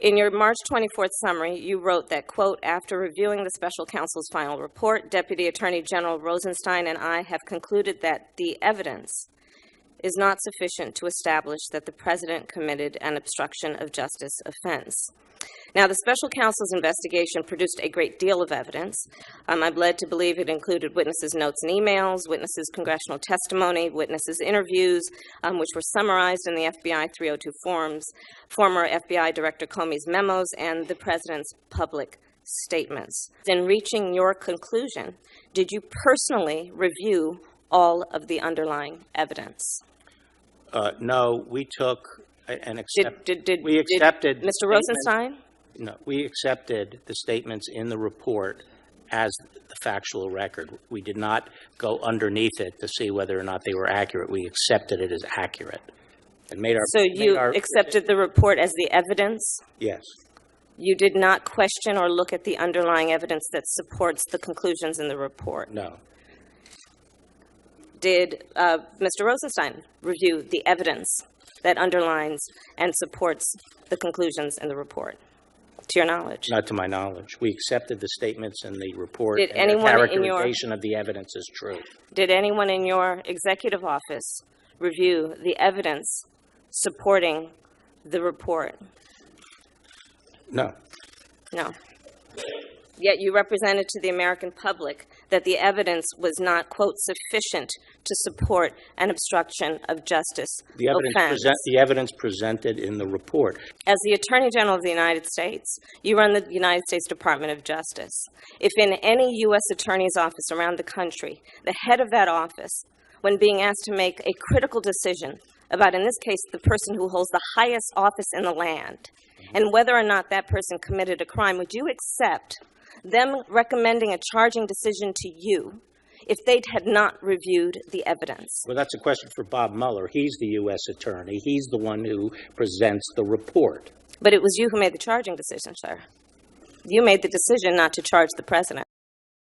In your March 24th summary, you wrote that, quote, after reviewing the special counsel's final report, Deputy Attorney General Rosenstein and I have concluded that the evidence is not sufficient to establish that the president committed an obstruction of justice offense. Now, the special counsel's investigation produced a great deal of evidence. I'm led to believe it included witnesses' notes and emails, witnesses' congressional testimony, witnesses' interviews, which were summarized in the FBI 302 forms, former FBI Director Comey's memos, and the president's public statements. In reaching your conclusion, did you personally review all of the underlying evidence? No, we took and accepted. We accepted. Mr. Rosenstein? No, we accepted the statements in the report as the factual record. We did not go underneath it to see whether or not they were accurate. We accepted it as accurate and made our. So you accepted the report as the evidence? Yes. You did not question or look at the underlying evidence that supports the conclusions in the report? No. Did Mr. Rosenstein review the evidence that underlines and supports the conclusions in the report, to your knowledge? Not to my knowledge. We accepted the statements in the report, Did and anyone the characterization of the evidence is true. Did anyone in your executive office review the evidence supporting the report? No. No. Yet you represented to the American public that the evidence was not, quote, sufficient to support an obstruction of justice offense. The evidence presented in the report. As the Attorney General of the United States, you run the United States Department of Justice. If in any U.S. attorney's office around the country, the head of that office, when being asked to make a critical decision about, in this case, the person who holds the highest office in the land, and whether or not that person committed a crime, would you accept them recommending a charging decision to you if they had not reviewed the evidence? Well, that's a question for Bob Mueller. He's the U.S. attorney. He's the one who presents the report. But it was you who made the charging decision, sir. You made the decision not to charge the president.